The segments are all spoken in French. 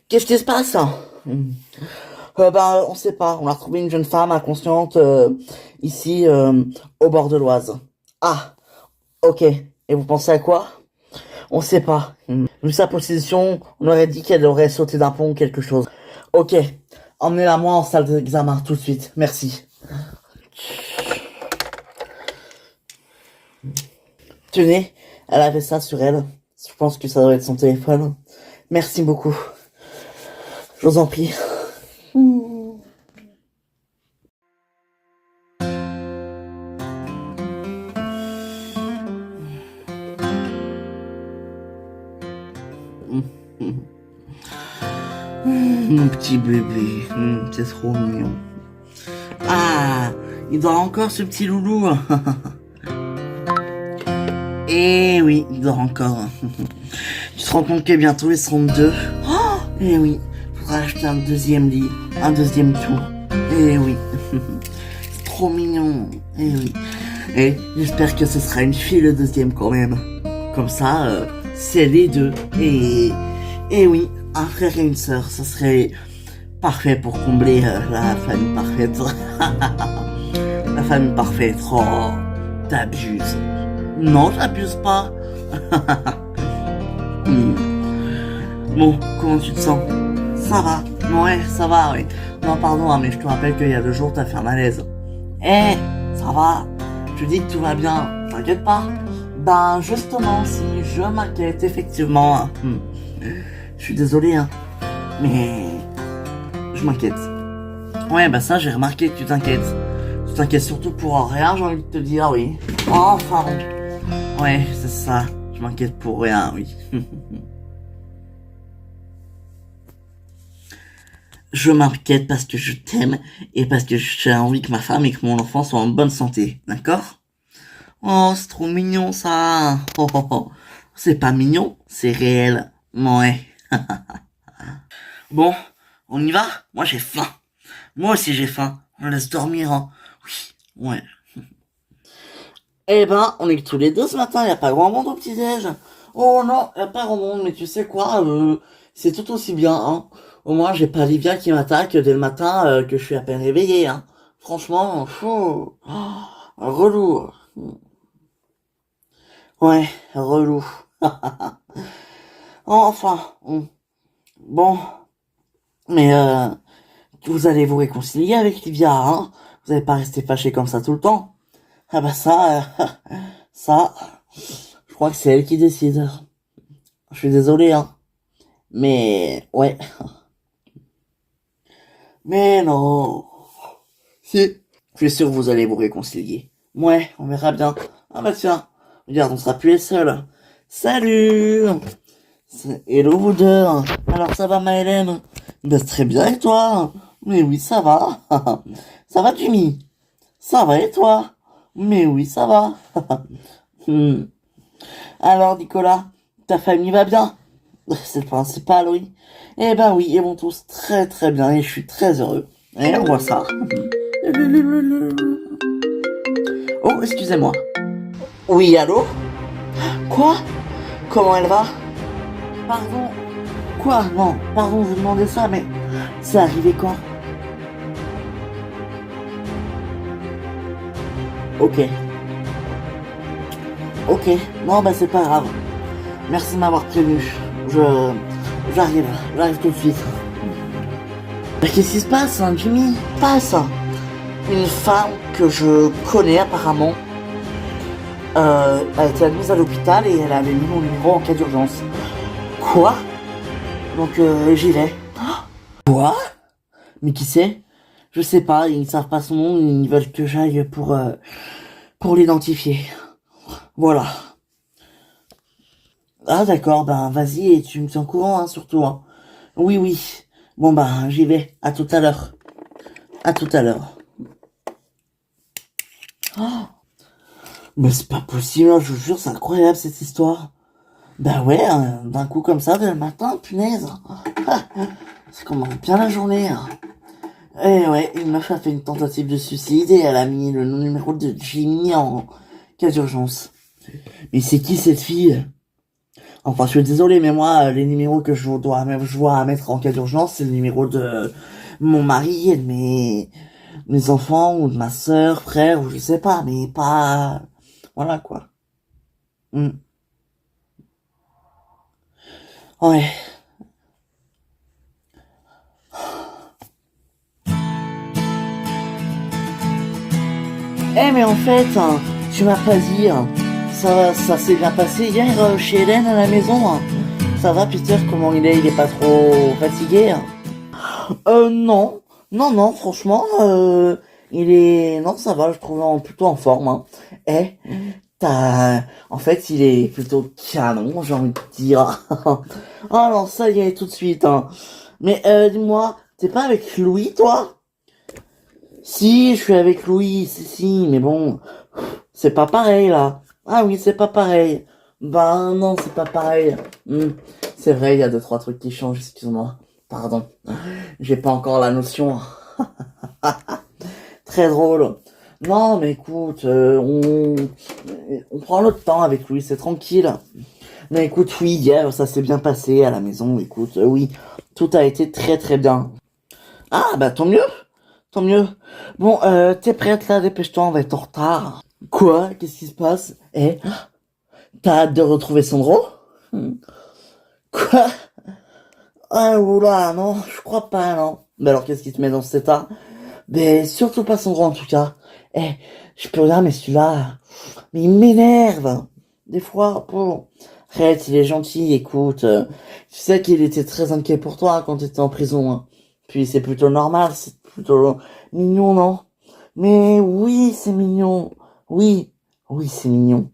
Qu'est-ce qui se passe? On sait pas. On a retrouvé une jeune femme inconsciente ici au bord de l'Oise. Ah, ok. Et vous pensez à quoi? On sait pas. Vu sa position, on aurait dit qu'elle aurait sauté d'un pont ou quelque chose. Ok. Emmenez-la moi en salle d'examen tout de suite. Merci. Tenez, elle avait ça sur elle. Je pense que ça doit être son téléphone. Merci beaucoup. Je vous en prie. Mon petit bébé, c'est trop mignon. Ah, il dort encore ce petit loulou. Eh oui, il dort encore. Tu te rends compte que bientôt ils seront deux. Oh, eh oui, il faudra acheter un deuxième lit, un deuxième tour. Eh oui, c'est trop mignon. Eh oui. Et j'espère que ce sera une fille le deuxième quand même. Comme ça, c'est les deux. Et oui, un frère et une sœur, ça serait parfait pour combler la famille parfaite. La famille parfaite. Oh, t'abuses. Non, j'abuse pas. Bon, comment tu te sens? Ça va. Ouais, ça va, oui. Non, pardon, hein, mais je te rappelle qu'il y a 2 jours, t'as fait un malaise. Eh, ça va. Je dis que tout va bien. T'inquiète pas. Ben, justement, si je m'inquiète, effectivement. Je suis désolé, hein. Mais je m'inquiète. Ouais, bah ça, j'ai remarqué que tu t'inquiètes. Tu t'inquiètes surtout pour rien, j'ai envie de te dire, oui. Enfin bon. Ouais, c'est ça. Je m'inquiète pour rien, oui. Je m'inquiète parce que je t'aime et parce que j'ai envie que ma femme et que mon enfant soient en bonne santé, d'accord? Oh, c'est trop mignon ça. Oh, oh, oh. C'est pas mignon, c'est réel. Ouais. Bon, on y va? Moi j'ai faim. Moi aussi j'ai faim. On laisse dormir, hein. Oui, ouais. Eh ben, on est que tous les deux ce matin, y a pas grand monde au petit-déj. Oh non, y a pas grand monde, mais tu sais quoi, c'est tout aussi bien, hein. Au moins, j'ai pas Livia qui m'attaque dès le matin, que je suis à peine réveillé, hein. Franchement, fou. Oh, relou. Ouais, relou. Enfin, bon, mais vous allez vous réconcilier avec Livia, hein. Vous allez pas rester fâché comme ça tout le temps. Ah bah ça, ça, je crois que c'est elle qui décide. Je suis désolé, hein. Mais, ouais. Mais non. Si. Je suis sûr que vous allez vous réconcilier. Ouais, on verra bien. Ah bah tiens. Regarde, on sera plus les seuls. Salut. Hello vous deux. Alors ça va Maëlène? Ben c'est très bien et toi? Mais oui, ça va. Ça va Jimmy? Ça va et toi? Mais oui, ça va. Hmm. Alors Nicolas, ta famille va bien? C'est le principal, oui. Eh ben oui, ils vont tous très très bien et je suis très heureux. Et on voit ça. Oh, excusez-moi. Oui, allô? Quoi? Comment elle va? Pardon? Quoi? Non, pardon, vous demandez ça, mais c'est arrivé quand? Ok. Ok. Non, bah c'est pas grave. Merci de m'avoir prévenu. Je... J'arrive tout de suite. Mais qu'est-ce qui se passe, hein, Jimmy? Passe. Une femme que je connais apparemment a été admise à l'hôpital et elle avait mis mon numéro en cas d'urgence. Quoi? Donc j'y vais. Quoi? Mais qui c'est? Je sais pas, ils ne savent pas son nom, ils veulent que j'aille pour l'identifier. Voilà. Ah d'accord, ben vas-y et tu me tiens au courant, hein, surtout. Hein. Oui, oui. Bon ben j'y vais. À tout à l'heure. À tout à l'heure. Oh, mais c'est pas possible, hein, je vous jure, c'est incroyable cette histoire. Bah ouais, hein, d'un coup comme ça, dès le matin, punaise. Ah, ça commence bien la journée. Hein. Et ouais, une meuf a fait une tentative de suicide et elle a mis le numéro de Jimmy en cas d'urgence. Mais c'est qui cette fille? Enfin, je suis désolé, mais moi, les numéros que je dois mettre en cas d'urgence, c'est le numéro de mon mari et de mes enfants, ou de ma sœur, frère, ou je sais pas, mais pas... Voilà, quoi. Hmm. Ouais. Eh, mais en fait, hein, tu m'as pas dit, hein, ça s'est bien passé hier chez Hélène à la maison, hein. Ça va, Peter, comment il est? Il est pas trop fatigué, hein? Non. Non, non, franchement, il est... Non, ça va, je trouve plutôt en forme, hein. Eh, En fait, il est plutôt canon, j'ai envie de dire. Alors, ça y est, tout de suite, hein. Mais, dis-moi, t'es pas avec Louis, toi? Si, je suis avec Louis, si, mais bon, c'est pas pareil, là. Ah oui, c'est pas pareil. Ben non, c'est pas pareil. C'est vrai, il y a deux, trois trucs qui changent, excuse-moi. Pardon. J'ai pas encore la notion. Très drôle. Non, mais écoute, on prend notre temps avec Louis, c'est tranquille. Mais écoute, oui, hier, ça s'est bien passé à la maison. Écoute, oui, tout a été très très bien. Ah, bah tant mieux, tant mieux. Bon, t'es prête là, dépêche-toi, on va être en retard. Quoi? Qu'est-ce qui se passe? Eh, t'as hâte de retrouver Sandro? Quoi? Ah, oula, non, je crois pas, non. Mais alors, qu'est-ce qui te met dans cet état? Mais surtout pas Sandro, en tout cas. Eh, je peux rien, mais celui-là, mais il m'énerve. Des fois, bon. Arrête, il est gentil, écoute. Tu sais qu'il était très inquiet pour toi quand t'étais en prison, hein. Puis c'est plutôt normal, c'est plutôt mignon, non? Mais oui, c'est mignon. Oui, oui, c'est mignon.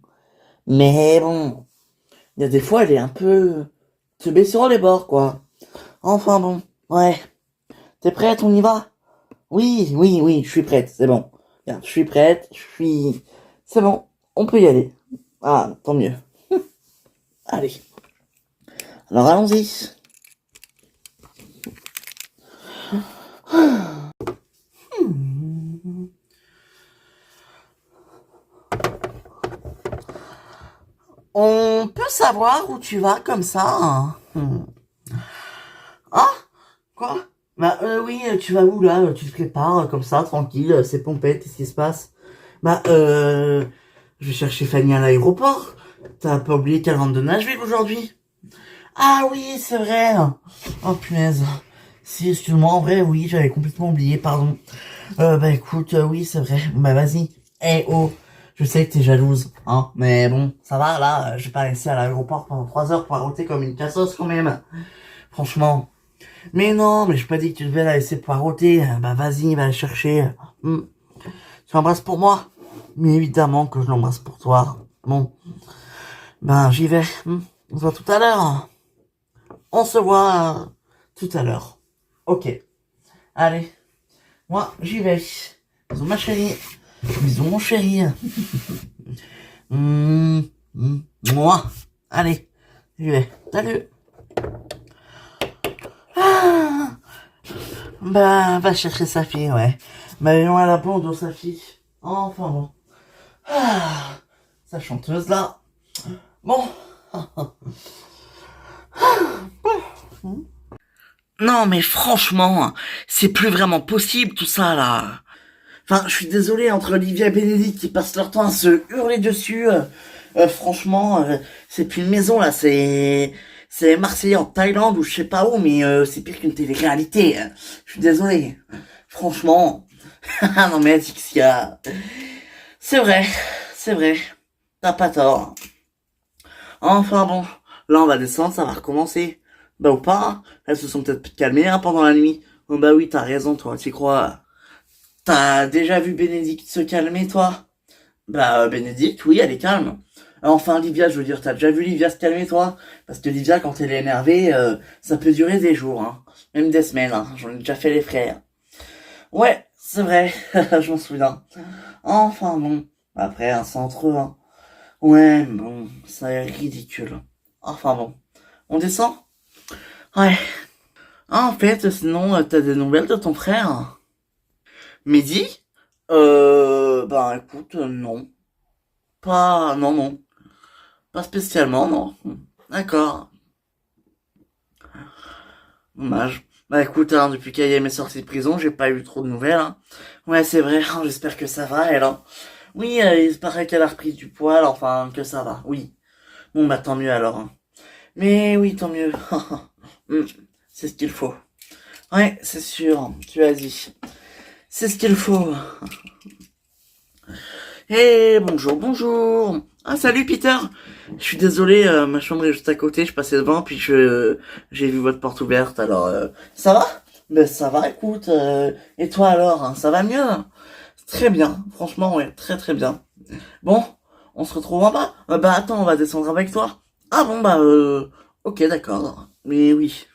Mais bon, il y a des fois, elle est un peu teubée sur les bords, quoi. Enfin bon, ouais. T'es prête, on y va? Oui, oui, oui, je suis prête, c'est bon. Regarde, je suis prête, je suis... C'est bon, on peut y aller. Ah, tant mieux. Allez. Alors allons-y. On peut savoir où tu vas comme ça, hein? Ah? Quoi? Bah oui, tu vas où là? Tu te prépares comme ça, tranquille, c'est pompette, qu'est-ce qui se passe? Bah je vais chercher Fanny à l'aéroport. T'as pas oublié qu'elle rentre de Nashville aujourd'hui? Ah oui, c'est vrai. Oh punaise. Si, excuse-moi, en vrai, oui, j'avais complètement oublié, pardon. Bah écoute, oui, c'est vrai. Bah vas-y. Eh oh, je sais que t'es jalouse, hein, mais bon, ça va, là, je vais pas rester à l'aéroport pendant 3 heures pour arrêter comme une cassos quand même. Franchement. Mais non, mais j'ai pas dit que tu devais la laisser poireauter. Bah vas-y, va la chercher. Tu l'embrasses pour moi? Mais évidemment que je l'embrasse pour toi. Bon, ben j'y vais. On se voit tout à l'heure. On se voit tout à l'heure. Ok. Allez, moi j'y vais. Bisous ma chérie. Bisous mon chéri. Moi. Allez, j'y vais. Salut. Ah, bah, va chercher sa fille, ouais. Bah, non, elle a pas de sa fille. Enfin bon. Ah, sa chanteuse là. Bon. Non, mais franchement, c'est plus vraiment possible tout ça là. Enfin, je suis désolé, entre Olivia et Bénédicte qui passent leur temps à se hurler dessus, franchement, c'est plus une maison là, c'est Marseille en Thaïlande ou je sais pas où, mais c'est pire qu'une télé-réalité, hein. Je suis désolé. Franchement. Ah non mais Alexia, c'est vrai, c'est vrai. T'as pas tort. Enfin bon, là on va descendre, ça va recommencer. Bah ou pas, hein. Elles se sont peut-être calmées hein, pendant la nuit. Oh bah oui, t'as raison toi, tu crois. T'as déjà vu Bénédicte se calmer toi? Bah Bénédicte, oui, elle est calme. Enfin Livia, je veux dire, t'as déjà vu Livia se calmer toi? Parce que Livia, quand elle est énervée, ça peut durer des jours, hein. Même des semaines, hein. J'en ai déjà fait les frères. Ouais, c'est vrai, je m'en souviens. Enfin bon, après, un c'est entre eux, hein. Ouais, mais bon, c'est ridicule. Enfin bon. On descend? Ouais. Ah, en fait, sinon, t'as des nouvelles de ton frère? Mehdi? Bah écoute, non. Pas, non, non. Pas spécialement, non. d'accord. Dommage. Bah écoute, hein, depuis qu'Ayem est sortie de prison, j'ai pas eu trop de nouvelles, hein. Ouais, c'est vrai, hein, j'espère que ça va, elle, hein. Oui, il paraît qu'elle a repris du poil, enfin, que ça va, oui. Bon, bah tant mieux alors, hein. Mais oui, tant mieux. Hmm, c'est ce qu'il faut. Ouais, c'est sûr, tu as dit. C'est ce qu'il faut. Eh, bonjour, bonjour. Ah, salut Peter. Je suis désolé, ma chambre est juste à côté, je passais devant, puis j'ai vu votre porte ouverte, alors, ça va? Ben, ça va, écoute, et toi alors, hein, ça va mieux? Très bien, franchement, ouais, très très bien. Bon, on se retrouve en bas? Bah attends, on va descendre avec toi. Ah bon, bah, ok, d'accord. Mais oui.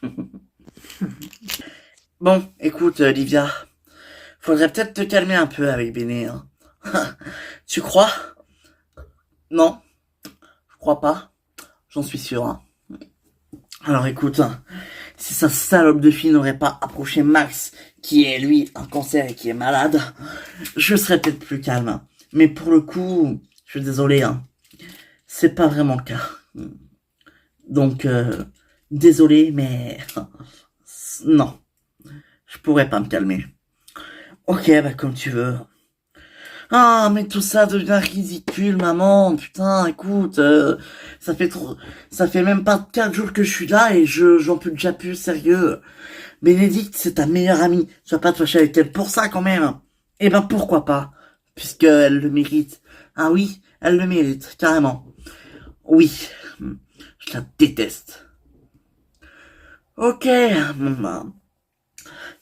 Bon, écoute, Livia, faudrait peut-être te calmer un peu avec Béné, hein. Tu crois? Non, je crois pas. J'en suis sûr, hein. Alors écoute, hein, si sa salope de fille n'aurait pas approché Max, qui est lui un cancer et qui est malade, je serais peut-être plus calme, hein. Mais pour le coup, je suis désolé, hein, c'est pas vraiment le cas. Donc, désolé, mais non, je pourrais pas me calmer. Ok, bah comme tu veux. Ah, mais tout ça devient ridicule, maman. Putain, écoute, ça fait même pas 4 jours que je suis là et j'en peux déjà plus, sérieux. Bénédicte, c'est ta meilleure amie. Tu vas pas te fâcher avec elle pour ça, quand même. Eh ben, pourquoi pas? Puisqu'elle le mérite. Ah oui, elle le mérite, carrément. Oui, je la déteste. Ok, bon bah,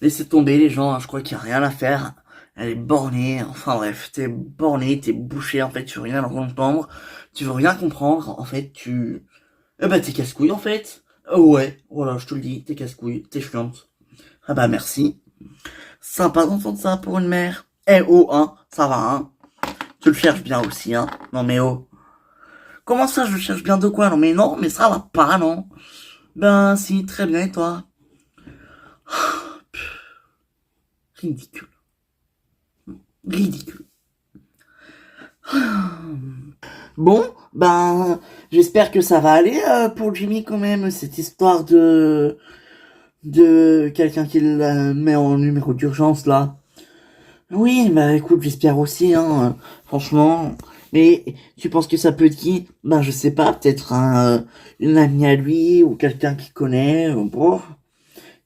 laissez tomber les gens, hein, je crois qu'il y a rien à faire. Elle est bornée, enfin bref, t'es borné, t'es bouché, en fait, tu veux rien entendre, tu veux rien comprendre, en fait, Eh ben, t'es casse-couille, en fait. Ouais, voilà, je te le dis, t'es casse-couille, t'es chiante. Ah bah, merci. Sympa d'entendre ça pour une mère. Eh oh, hein, ça va, hein. Tu le cherches bien aussi, hein. Non mais oh. Comment ça, je le cherche bien de quoi? Non mais non, mais ça va pas, non. Ben si, très bien, et toi? Ridicule. Ridicule. Bon, ben, j'espère que ça va aller pour Jimmy quand même, cette histoire de quelqu'un qui le met en numéro d'urgence là. Oui, bah écoute, j'espère aussi, hein, franchement. Mais tu penses que ça peut être qui? Ben je sais pas, peut-être une amie à lui ou quelqu'un qu'il connaît. Bon,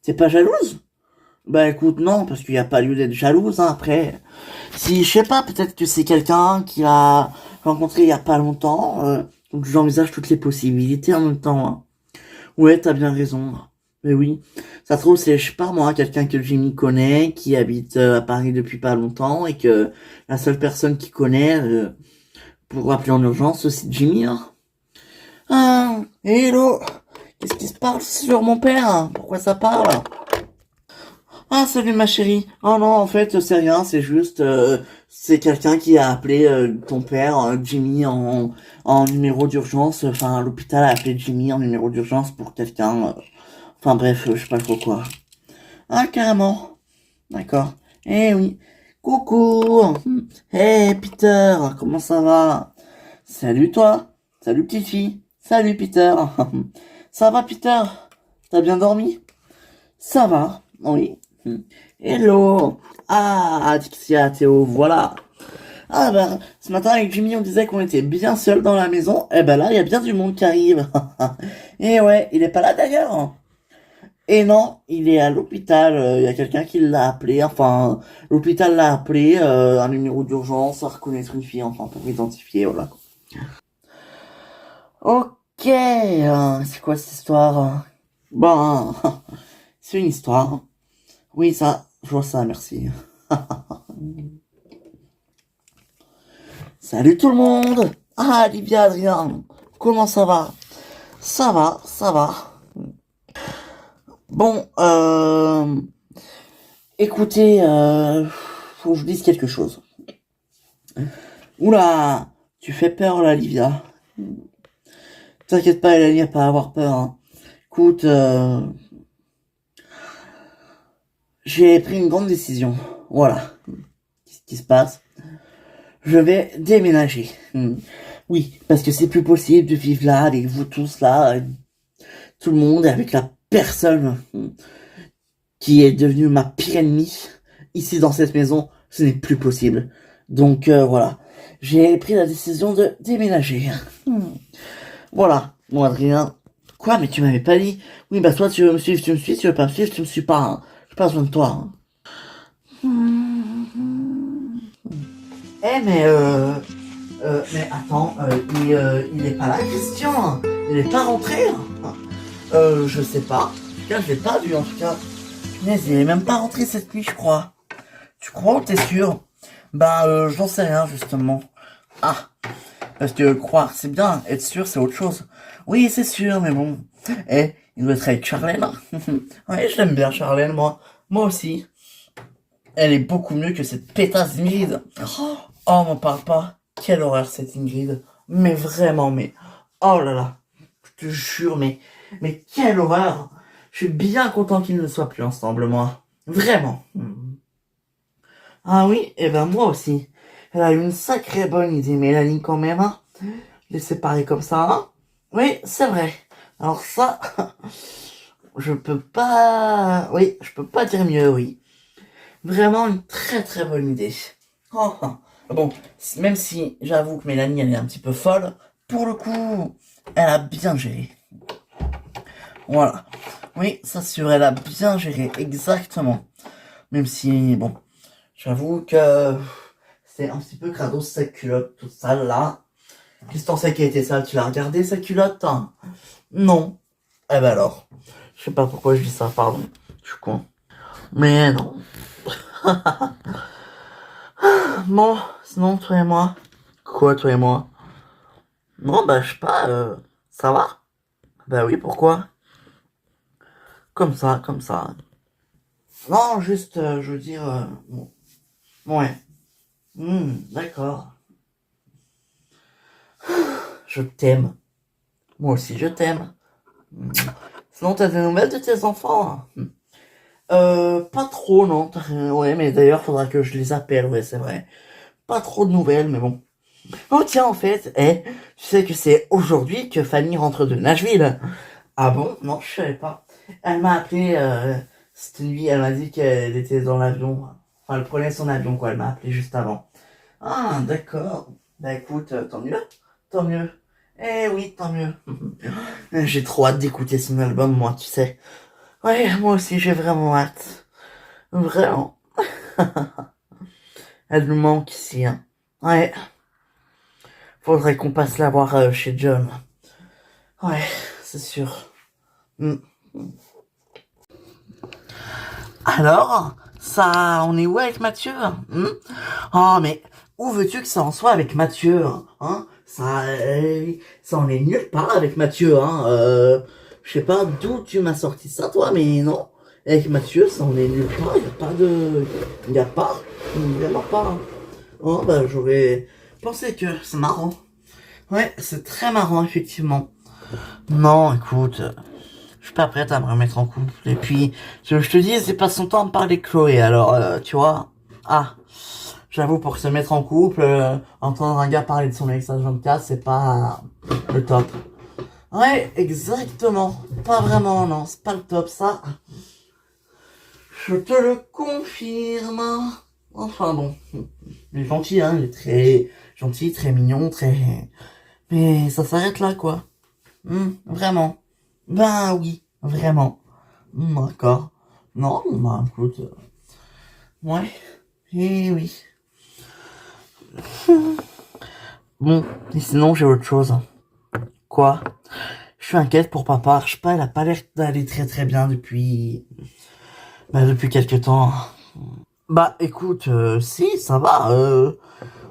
t'es pas jalouse? Bah écoute, non, parce qu'il n'y a pas lieu d'être jalouse, hein, après. Si, je sais pas, peut-être que c'est quelqu'un qui a rencontré il y a pas longtemps, donc j'envisage toutes les possibilités en même temps, hein. Ouais, t'as bien raison. Mais oui, ça se trouve, c'est, je sais pas moi, quelqu'un que Jimmy connaît, qui habite à Paris depuis pas longtemps, et que la seule personne qu'il connaît pour appeler en urgence, c'est Jimmy, hein. Ah, hello! Qu'est-ce qui se passe sur mon père, hein? Pourquoi ça parle? Ah, salut ma chérie. Oh non, en fait, c'est rien, c'est juste, c'est quelqu'un qui a appelé ton père, Jimmy, en numéro d'urgence. Enfin, l'hôpital a appelé Jimmy en numéro d'urgence pour quelqu'un. Enfin bref, je sais pas trop quoi. Ah, carrément. D'accord. Eh oui. Coucou. Hey, Peter, comment ça va? Salut toi. Salut petite fille. Salut Peter. Ça va Peter? T'as bien dormi? Ça va, oui. Hello. Ah, Adixia, Théo, voilà. Ah ben, ce matin avec Jimmy, on disait qu'on était bien seul dans la maison. Eh ben là, il y a bien du monde qui arrive. Et ouais, il est pas là d'ailleurs. Et non, il est à l'hôpital. Il y a quelqu'un qui l'a appelé. Enfin, l'hôpital l'a appelé. Un numéro d'urgence à reconnaître une fille. Enfin, pour identifier, voilà. Ok, c'est quoi cette histoire? Ben, c'est une histoire. Oui, ça, je vois ça, merci. Salut tout le monde! Ah, Livia, Adrien, comment ça va? Ça va, ça va. Bon, écoutez, faut que je vous dise quelque chose. Oula, tu fais peur là, Livia. T'inquiète pas, Hélène, y a pas à avoir peur, hein. Écoute, j'ai pris une grande décision. Voilà. Qu'est-ce qui se passe? Je vais déménager. Oui, parce que c'est plus possible de vivre là, avec vous tous là, tout le monde, avec la personne qui est devenue ma pire ennemie, ici dans cette maison, ce n'est plus possible. Donc voilà, j'ai pris la décision de déménager. Voilà, bon Adrien. Quoi, mais tu m'avais pas dit? Oui, bah toi tu veux me suivre, tu me suis, tu veux pas me suivre, tu me suis pas. Hein. J'ai pas besoin de toi. Hein. Eh mais attends, il est pas là, Christian. Il est pas rentré. Hein. Je sais pas. En tout cas, je l'ai pas vu en tout cas. Mais il est même pas rentré cette nuit, je crois. Tu crois ou t'es sûr? Ben, j'en sais rien, justement. Ah, parce que croire, c'est bien. Être sûr, c'est autre chose. Oui, c'est sûr, mais bon. Eh, il doit être avec Charlène. Ouais, je l'aime bien, Charlène, moi. Moi aussi. Elle est beaucoup mieux que cette pétasse d'Ingrid. Oh, m'en parle pas. Quelle horreur, cette Ingrid. Mais vraiment, mais... Oh là là. Je te jure, mais quelle horreur. Je suis bien content qu'ils ne soient plus ensemble, moi. Vraiment. Ah oui, et ben moi aussi. Elle a eu une sacrée bonne idée, Mélanie, quand même, hein. Les séparer comme ça, hein. Oui, c'est vrai. Alors ça, je peux pas... Oui, je peux pas dire mieux, oui. Vraiment une très très bonne idée. Oh, oh. Bon, même si j'avoue que Mélanie, elle est un petit peu folle, pour le coup, elle a bien géré. Voilà. Oui, ça c'est vrai, elle a bien géré, exactement. Même si, bon, j'avoue que c'est un petit peu crado sa culotte toute sale là. Qu'est-ce que t'en sais qu'elle était sale? Tu l'as regardé sa culotte? Hein? Non. Eh ben alors. Je sais pas pourquoi je dis ça, pardon. Je suis con. Mais non. Bon, sinon toi et moi. Quoi toi et moi? Non, bah je sais pas, ça va? Bah oui, pourquoi? Comme ça, comme ça. Non, juste, je veux dire, bon. Ouais. D'accord. Je t'aime. Moi aussi, je t'aime. Sinon, t'as des nouvelles de tes enfants? Hein? Pas trop, non. Ouais, mais d'ailleurs, faudra que je les appelle, ouais, c'est vrai. Pas trop de nouvelles, mais bon. Oh, tiens, en fait, tu sais que c'est aujourd'hui que Fanny rentre de Nashville. Ah bon? Non, je savais pas. Elle m'a appelé, cette nuit, elle m'a dit qu'elle était dans l'avion. Enfin, elle prenait son avion, quoi. Elle m'a appelé juste avant. Ah, d'accord. Bah écoute, tant mieux. Tant mieux. Eh oui, tant mieux. J'ai trop hâte d'écouter son album, moi, tu sais. Ouais, moi aussi, j'ai vraiment hâte. Vraiment. Elle nous manque ici, hein. Ouais. Faudrait qu'on passe la voir chez John. Ouais, c'est sûr. Hmm. Alors, ça, on est où avec Mathieu? Oh, mais où veux-tu que ça en soit avec Mathieu? Hein? Ça en est nulle part avec Mathieu, hein. Je sais pas d'où tu m'as sorti ça, toi, mais non. Avec Mathieu, ça en est nulle part. Il n'y a pas de... Il n'y a pas. Il n'y en a pas. Hein. Oh, bah, j'aurais pensé que c'est marrant. Ouais, c'est très marrant, effectivement. Non, écoute, je suis pas prête à me remettre en couple. Et puis, je te dis, c'est pas son temps de parler de Chloé, alors, tu vois. Ah, j'avoue, pour se mettre en couple, entendre un gars parler de son ex H24, c'est pas le top. Ouais, exactement. Pas vraiment, non, c'est pas le top, ça. Je te le confirme. Enfin bon. Il est gentil, hein, il est très gentil, très mignon, très... Mais ça s'arrête là, quoi. Vraiment. Ben oui, vraiment. D'accord. Non, bah écoute. Ouais. Et oui. Bon, et sinon j'ai autre chose. Quoi? Je suis inquiète pour papa. Je sais pas, elle a pas l'air d'aller très très bien depuis... Bah depuis quelques temps. Bah écoute, si, ça va.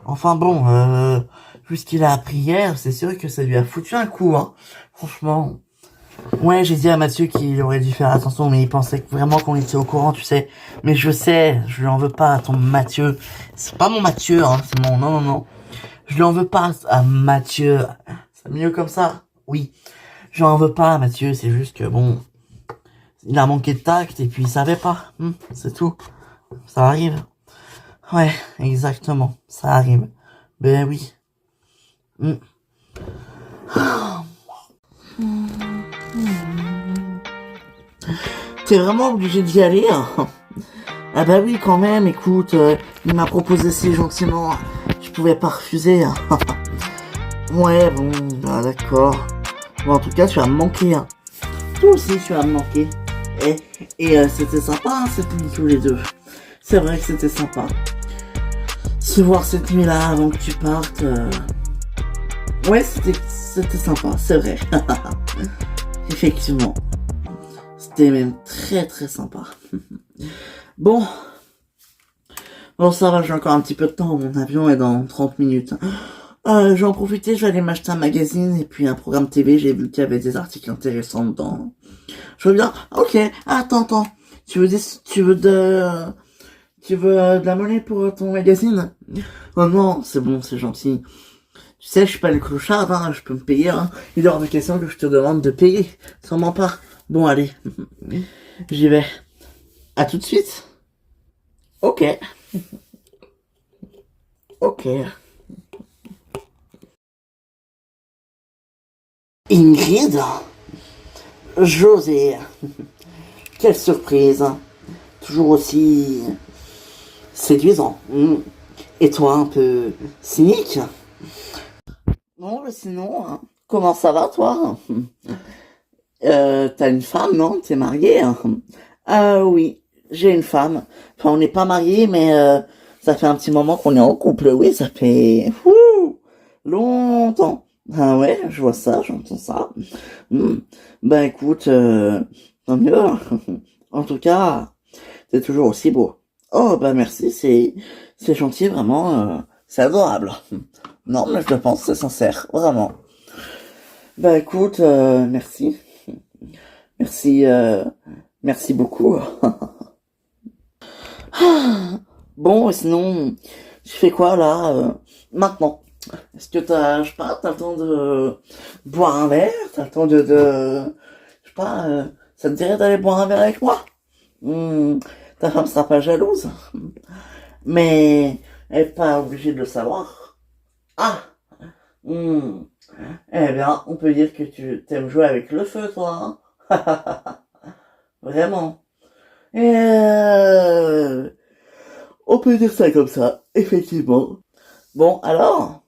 Enfin bon, vu ce qu'il a appris hier, c'est sûr que ça lui a foutu un coup, hein. Franchement. Ouais, j'ai dit à Mathieu qu'il aurait dû faire attention, mais il pensait vraiment qu'on était au courant, tu sais. Mais je sais, je lui en veux pas à ton Mathieu. C'est pas mon Mathieu, hein, c'est mon... Non, non, non. Je lui en veux pas à Mathieu. C'est mieux comme ça. Oui. Je lui en veux pas à Mathieu, c'est juste que bon... Il a manqué de tact et puis il savait pas. C'est tout. Ça arrive. Ouais, exactement. Ça arrive. Ben oui. T'es vraiment obligé d'y aller, hein? Ah bah oui, quand même, écoute, il m'a proposé si gentiment, je pouvais pas refuser. Hein. Ouais, bon, bah d'accord. Bon, en tout cas, tu vas me manquer, hein. Toi aussi, tu vas me manquer. C'était sympa, hein, cette nuit, tous les deux. C'est vrai que c'était sympa. Se voir cette nuit-là avant que tu partes. Ouais, c'était sympa, c'est vrai. Effectivement. C'était même très très sympa. Bon. Bon, ça va, j'ai encore un petit peu de temps. Mon avion est dans 30 minutes. Je vais en profiter, je vais aller m'acheter un magazine et puis un programme TV. J'ai vu qu'il y avait des articles intéressants dedans. Je veux bien. Ok, attends. Tu veux de la monnaie pour ton magazine? Oh non, c'est bon, c'est gentil. Tu sais, je suis pas le clochard, hein, je peux me payer, hein. Il est hors de question que je te demande de payer. Sûrement pas. Bon, allez. J'y vais. À tout de suite. Ok. Ok. Ingrid? José. Quelle surprise. Toujours aussi séduisant. Et toi, un peu cynique? Non, mais sinon, hein, comment ça va, toi? T'as une femme, non? T'es marié? Hein? Oui, j'ai une femme. Enfin, on n'est pas mariés, mais ça fait un petit moment qu'on est en couple. Oui, ça fait longtemps. Ah ouais, je vois ça, j'entends ça. Ben écoute, tant mieux. En tout cas, c'est toujours aussi beau. Oh, bah merci, c'est gentil, vraiment, c'est adorable. Non, mais je le pense, c'est sincère, vraiment. Bah écoute, merci. Merci, merci beaucoup. Bon, et sinon, tu fais quoi là, maintenant? Est-ce que je sais pas, t'as le temps de boire un verre? T'as le temps je sais pas, ça te dirait d'aller boire un verre avec moi? Ta femme sera pas jalouse, mais elle est pas obligée de le savoir. Ah, hmm. Eh bien, on peut dire que tu t'aimes jouer avec le feu, toi, hein. Vraiment. Euh, on peut dire ça comme ça, effectivement. Bon, alors,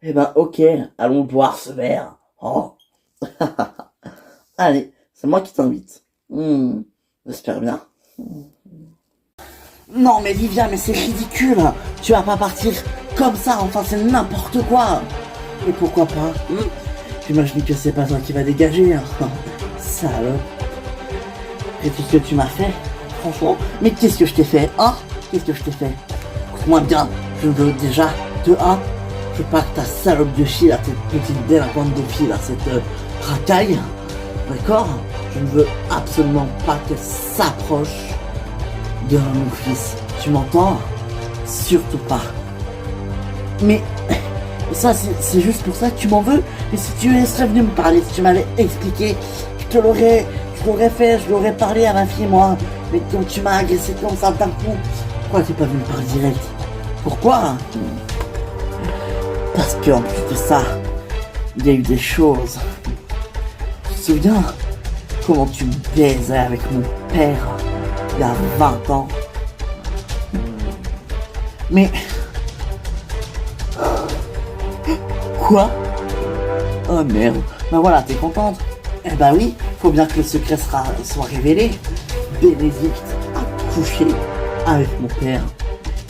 eh ben, ok, allons boire ce verre. Oh. Allez, c'est moi qui t'invite. J'espère bien. Non, mais Livia, mais c'est ridicule. Tu vas pas partir comme ça, enfin, c'est n'importe quoi. Et pourquoi pas? J'imagine que c'est pas toi qui va dégager. Hein. Salope. Et tout ce que tu m'as fait, franchement. Mais qu'est-ce que je t'ai fait, hein? Qu'est-ce que je t'ai fait? Écoute-moi bien, je veux déjà, de un, je veux pas que ta salope de fille, là, cette petite délinquante de fille, là, cette racaille, d'accord? Je ne veux absolument pas qu'elle s'approche de mon fils. Tu m'entends? Surtout pas. Mais ça, c'est juste pour ça que tu m'en veux. Mais si tu serais venu me parler, si tu m'avais expliqué, je l'aurais fait, je l'aurais parlé à ma fille, moi. Mais quand tu m'as agressé comme ça d'un coup, pourquoi t'es pas venu me parler direct? Pourquoi? Parce qu'en plus de ça, il y a eu des choses. Tu te souviens comment tu me baisais avec mon père il y a 20 ans? Mais... Quoi? Oh merde. Ben voilà, t'es contente? Eh ben oui, faut bien que le secret soit révélé. Bénédicte a couché avec mon père.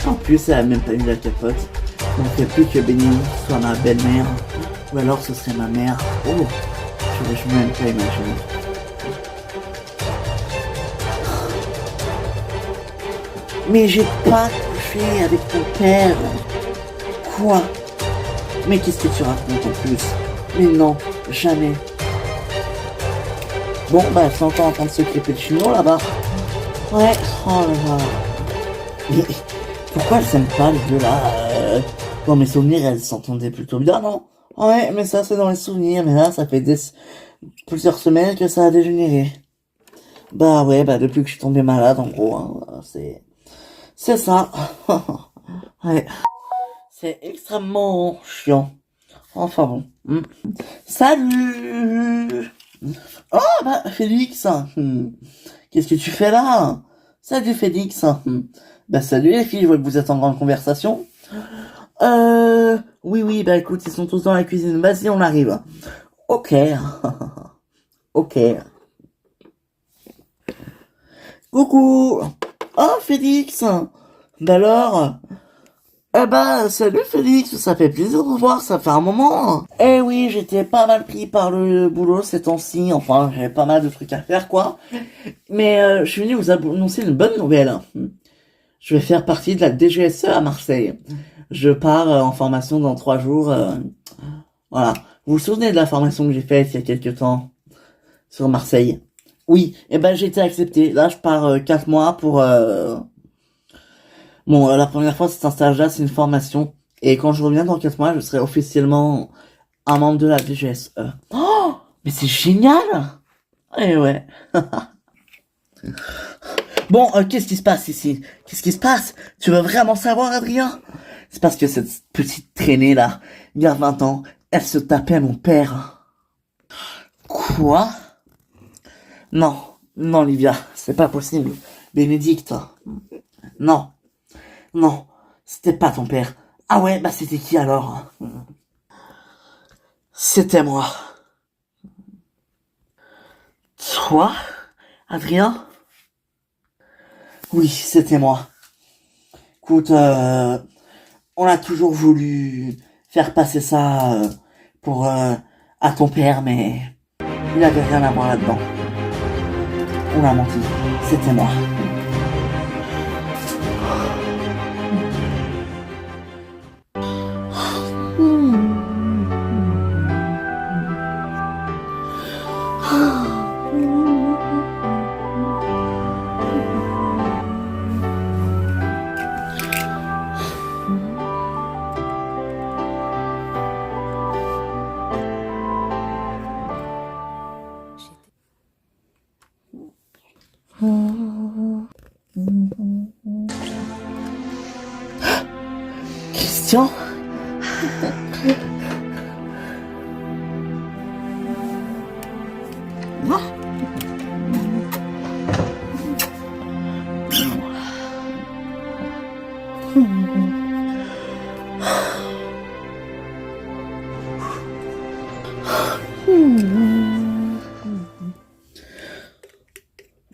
En plus, elle a même pas eu la capote. Donc il n'y a plus que Bénédicte soit ma belle-mère. Ou alors ce serait ma mère. Oh, je n'ai même pas imaginé. Mais j'ai pas couché avec ton père. Quoi? Mais qu'est-ce que tu racontes en plus? Mais non, jamais. Bon, bah, elles sont encore en train de se crêper le chinois là-bas. Ouais, oh là là. Mais pourquoi elles s'aiment pas les deux là? Dans mes souvenirs, elles s'entendaient plutôt bien, non? Ouais, mais ça c'est dans les souvenirs, mais là ça fait plusieurs semaines que ça a dégénéré. Bah ouais, bah depuis que je suis tombé malade en gros, hein, c'est ça. Ouais. C'est extrêmement chiant. Enfin bon. Salut! Oh, bah, Félix! Qu'est-ce que tu fais là? Salut, Félix! Bah, salut les filles, je vois que vous êtes en grande conversation. Oui, oui, bah écoute, ils sont tous dans la cuisine. Vas-y, on arrive. Ok. Ok. Coucou! Oh, Félix! Bah alors? Eh ben, salut Félix, ça fait plaisir de vous voir, ça fait un moment. Eh oui, j'étais pas mal pris par le boulot ces temps-ci, enfin, j'avais pas mal de trucs à faire, quoi. Mais je suis venu vous annoncer une bonne nouvelle. Je vais faire partie de la DGSE à Marseille. Je pars en formation dans 3 jours. Voilà. Vous vous souvenez de la formation que j'ai faite il y a quelques temps sur Marseille? Oui, eh ben j'ai été accepté. Là, je pars 4 mois pour... Bon, la première fois, c'est un stage-là, c'est une formation. Et quand je reviens dans 4 mois, je serai officiellement un membre de la DGSE. Oh, mais c'est génial! Eh ouais. Bon, qu'est-ce qui se passe ici? Qu'est-ce qui se passe? Tu veux vraiment savoir, Adrien? C'est parce que cette petite traînée là, il y a 20 ans, elle se tapait mon père. Quoi? Non, non, Livia, c'est pas possible. Bénédicte. Non, non, c'était pas ton père. Ah ouais, bah c'était qui alors? C'était moi. Toi, Adrien? Oui, c'était moi. Écoute, on a toujours voulu faire passer ça pour à ton père, mais il avait rien à voir là-dedans. On a menti. C'était moi. Christian?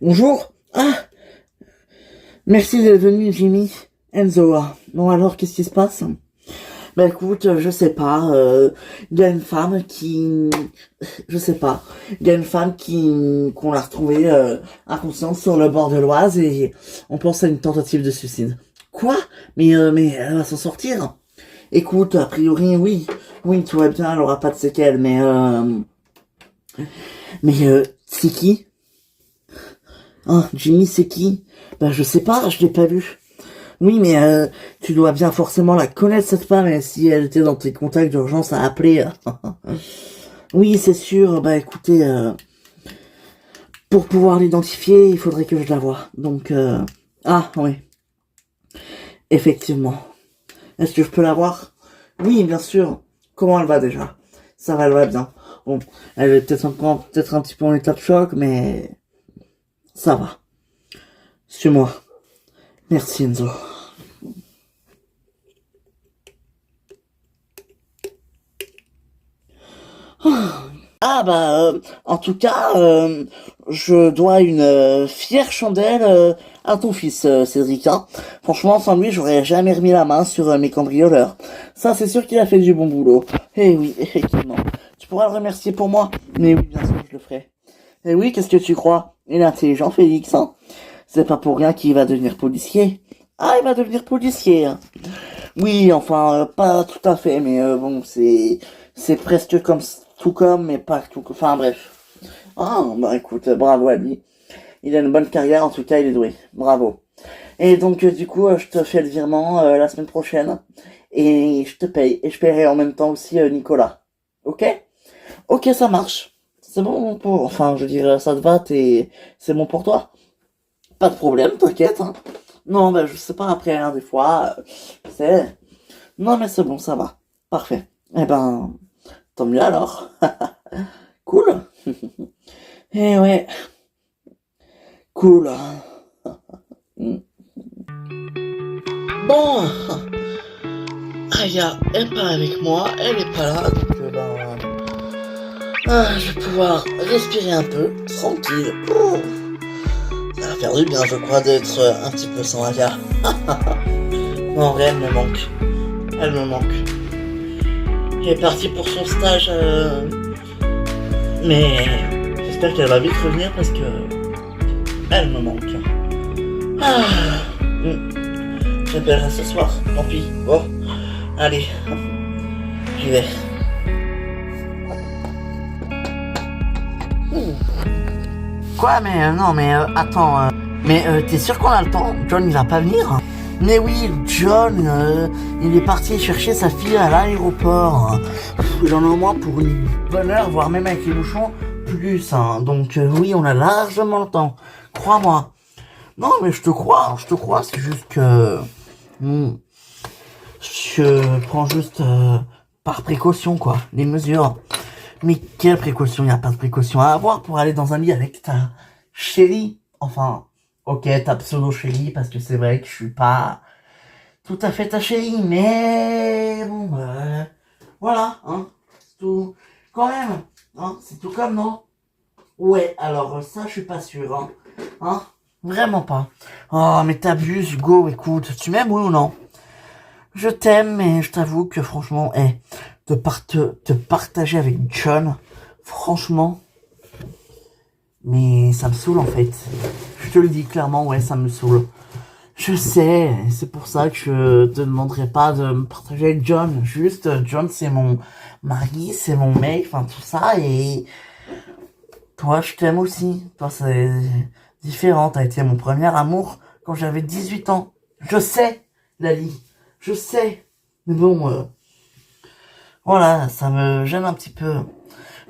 Bonjour. Ah, merci d'être venu, Jimmy. Enzo. Bon alors, qu'est-ce qui se passe? Bah écoute, je sais pas, il y a une femme qui... Je sais pas. Il y a une femme qu'on a retrouvée inconsciente sur le bord de l'Oise et on pense à une tentative de suicide. Quoi? Mais elle va s'en sortir? Écoute, a priori, oui. Oui, tout va bien, elle aura pas de séquelles, mais c'est qui? Hein, Jimmy, c'est qui? Bah je sais pas, je l'ai pas vu. Oui, mais tu dois bien forcément la connaître, cette femme, et si elle était dans tes contacts d'urgence à appeler. Oui, c'est sûr, bah écoutez, pour pouvoir l'identifier, il faudrait que je la voie. Donc, ah, oui, effectivement. Est-ce que je peux la voir? Oui, bien sûr. Comment elle va déjà? Ça va, elle va bien. Bon, elle est peut-être un petit peu en état de choc, mais ça va. Suis-moi. Merci, Enzo. Ah bah, en tout cas, je dois une fière chandelle à ton fils, Cédric. Hein. Franchement, sans lui, j'aurais jamais remis la main sur mes cambrioleurs. Ça, c'est sûr qu'il a fait du bon boulot. Eh oui, effectivement. Tu pourras le remercier pour moi. Mais oui, bien sûr, je le ferai. Eh oui, qu'est-ce que tu crois? Il est intelligent, Félix. Hein. C'est pas pour rien qu'il va devenir policier. Ah, il va devenir policier. Hein. Oui, enfin, pas tout à fait, mais bon, c'est presque comme tout comme, mais pas tout. Enfin bref. Ah, bah écoute, bravo à lui. Il a une bonne carrière, en tout cas, il est doué. Bravo. Et donc, du coup, je te fais le virement la semaine prochaine. Et je te paye. Et je paierai en même temps aussi Nicolas. Ok? Ok, ça marche. C'est bon pour... Enfin, je dirais, ça te va, c'est bon pour toi? Pas de problème, t'inquiète. Hein. Non, bah je sais pas, après, hein, des fois, c'est... Non, mais c'est bon, ça va. Parfait. Eh ben, tant mieux alors. Cool. Eh ouais, cool. Mm. Bon, Aya est pas avec moi, elle est pas là, donc je vais pouvoir respirer un peu, tranquille. Ça va faire du bien, je crois, d'être un petit peu sans Aya. Non, en vrai, elle me manque. Elle me manque. Elle est partie pour son stage, mais j'espère qu'elle va vite revenir parce que elle me manque. Ah, j'appellerai ce soir, tant pis. Bon, allez, j'y vais. Quoi, mais non, mais attends, mais t'es sûr qu'on a le temps? John, il va pas venir? Mais oui, John, il est parti chercher sa fille à l'aéroport. Il en a au moins pour une bonne heure, voire même avec les bouchons, plus. Hein. Donc oui, on a largement le temps. Crois-moi. Non, mais je te crois, c'est juste que... je prends juste par précaution, quoi, les mesures. Mais quelle précaution? Il n'y a pas de précaution à avoir pour aller dans un lit avec ta chérie. Enfin, ok, ta pseudo chérie, parce que c'est vrai que je suis pas tout à fait ta chérie, mais bon, voilà, hein, c'est tout, quand même, hein, c'est tout comme non? Ouais, alors ça, je suis pas sûr, hein, vraiment pas. Oh, mais t'abuses, Hugo, écoute, tu m'aimes, oui ou non? Je t'aime, mais je t'avoue que franchement, te partager avec John, franchement, mais ça me saoule en fait. Je te le dis clairement, ouais, ça me saoule. Je sais, c'est pour ça que je te demanderai pas de me partager avec John. Juste, John, c'est mon mari, c'est mon mec, enfin tout ça, et toi, je t'aime aussi. Toi, c'est différent, t'as été mon premier amour quand j'avais 18 ans. Je sais, Lali, je sais. Mais bon, voilà, ça me gêne un petit peu.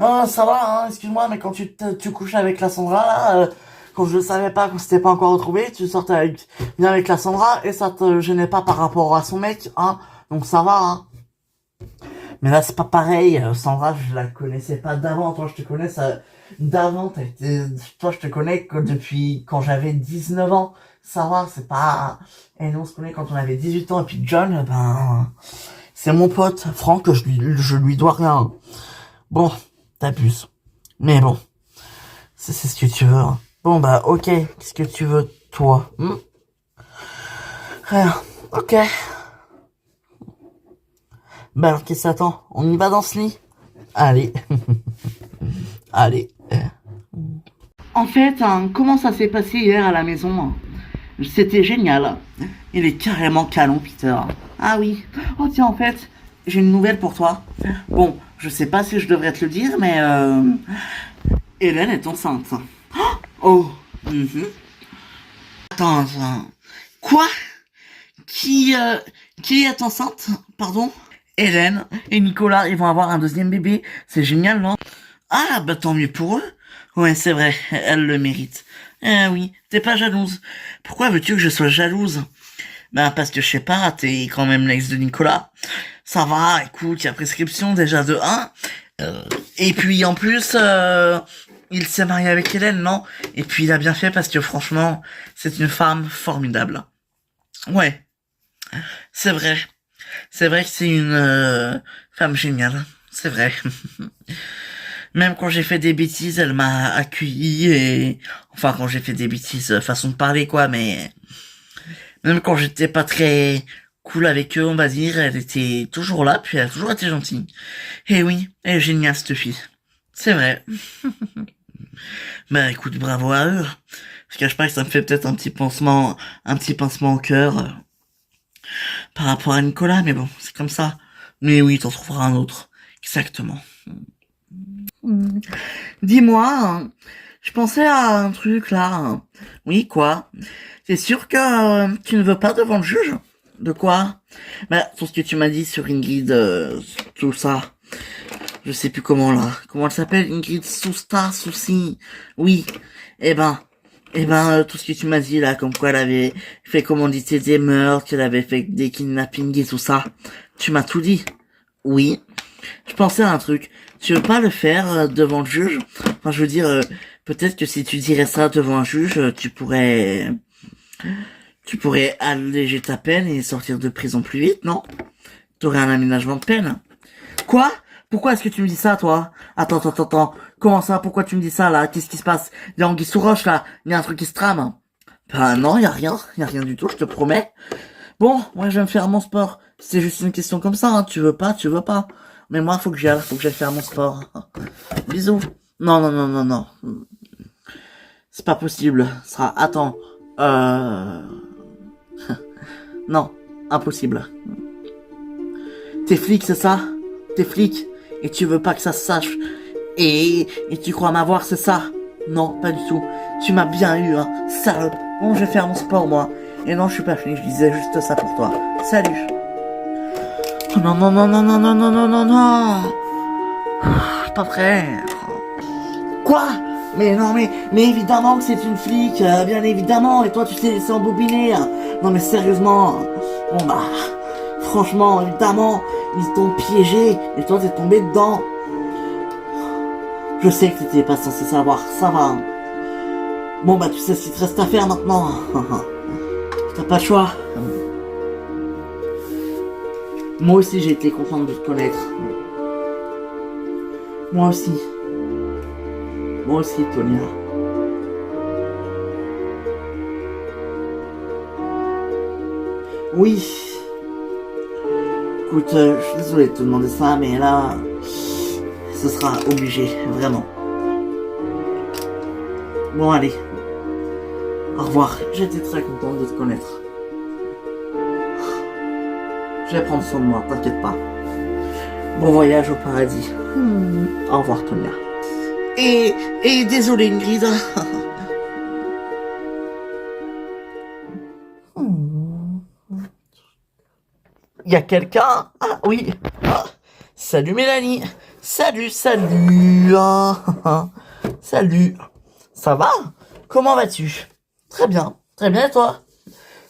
Non, ça va, hein, excuse-moi, mais quand tu couchais avec la Sandra, là, quand je savais pas qu'on s'était pas encore retrouvé, tu sortais bien avec la Sandra, et ça te gênait pas par rapport à son mec, hein, donc ça va, hein. Mais là, c'est pas pareil, Sandra, je la connaissais pas d'avant, toi, je te connais ça d'avant, toi, je te connais que depuis quand j'avais 19 ans, ça va, c'est pas... Et nous, on se connaît quand on avait 18 ans, et puis John, ben... C'est mon pote, Franck, je lui dois rien. Bon, t'abuses. Mais bon, c'est ce que tu veux. Hein. Bon bah ok, qu'est-ce que tu veux toi? Rien, ok. Bah alors qu'est-ce que t'attends? On y va dans ce lit? Allez. Allez. En fait, hein, comment ça s'est passé hier à la maison? Hein. C'était génial. Il est carrément canon, Peter. Ah oui. Oh tiens, en fait, j'ai une nouvelle pour toi. Bon, je sais pas si je devrais te le dire, mais Hélène est enceinte. Oh. Attends, attends. Quoi? Qui est enceinte? Pardon? Hélène et Nicolas, ils vont avoir un deuxième bébé. C'est génial, non? Ah, bah tant mieux pour eux. Ouais, c'est vrai, elle le mérite. Eh oui, t'es pas jalouse. Pourquoi veux-tu que je sois jalouse? Ben parce que je sais pas, t'es quand même l'ex de Nicolas. Ça va, écoute, il y a prescription déjà de 1. Et puis en plus, il s'est marié avec Hélène, non? Et puis il a bien fait parce que franchement, c'est une femme formidable. Ouais, c'est vrai. C'est vrai que c'est une femme géniale. C'est vrai. Même quand j'ai fait des bêtises, elle m'a accueilli et... Enfin, quand j'ai fait des bêtises, façon de parler, quoi, mais... Même quand j'étais pas très cool avec eux, on va dire, elle était toujours là, puis elle a toujours été gentille. Et oui, elle est géniale, cette fille. C'est vrai. Bah écoute, bravo à eux. Je cache pas que ça me fait peut-être un petit pincement au cœur par rapport à Nicolas, mais bon, c'est comme ça. Mais oui, t'en trouveras un autre. Exactement. Dis-moi, hein, je pensais à un truc là. Hein. Oui, quoi? C'est sûr que tu ne veux pas devant le juge? De quoi? Bah, tout ce que tu m'as dit sur Ingrid, tout ça. Je sais plus comment là. Comment elle s'appelle? Ingrid Sousta, Souci. Oui. Tout ce que tu m'as dit là, comme quoi elle avait fait commanditer des meurtres, qu'elle avait fait des kidnappings et tout ça. Tu m'as tout dit. Oui. Je pensais à un truc. Tu veux pas le faire devant le juge? Enfin, je veux dire, peut-être que si tu dirais ça devant un juge, tu pourrais alléger ta peine et sortir de prison plus vite, non? T'aurais un aménagement de peine. Quoi? Pourquoi est-ce que tu me dis ça, toi? Attends. Comment ça? Pourquoi tu me dis ça, là? Qu'est-ce qui se passe? Il y a anguille sous roche, là. Il y a un truc qui se trame. Bah non, y a rien. Y a rien du tout, je te promets. Bon, moi, je vais me faire mon sport. C'est juste une question comme ça, hein. Tu veux pas, tu veux pas. Mais moi, faut que j'aille faire mon sport. Bisous. Non. C'est pas possible. Ce sera, attends. Non, impossible. T'es flic, c'est ça? T'es flic, et tu veux pas que ça se sache. Et tu crois m'avoir, c'est ça? Non, pas du tout. Tu m'as bien eu, hein, salope. Bon, je vais faire mon sport, moi. Et non, je suis pas flic, je disais juste ça pour toi. Salut. Oh, non. Je suis pas prêt. Quoi? Mais non, mais évidemment que c'est une flic, bien évidemment. Et toi, tu t'es laissé embobiner. Non, mais sérieusement. Bon, bah, franchement, évidemment, ils t'ont piégé. Et toi, t'es tombé dedans. Je sais que t'étais pas censé savoir, ça va. Bon, bah, tu sais ce qu'il te reste à faire maintenant. T'as pas le choix. Moi aussi, j'ai été contente de te connaître. Moi aussi, Tonia. Oui. Écoute, je suis désolé de te demander ça, mais là, ce sera obligé, vraiment. Bon, allez. Au revoir. J'étais très contente de te connaître. Je vais prendre soin de moi, t'inquiète pas. Bon voyage au paradis. Au revoir, Tonia. Et désolé, Ingrid. Y a quelqu'un? Ah oui. Ah. Salut Mélanie. Salut. Salut. Ça va? Comment vas-tu? Très bien et toi?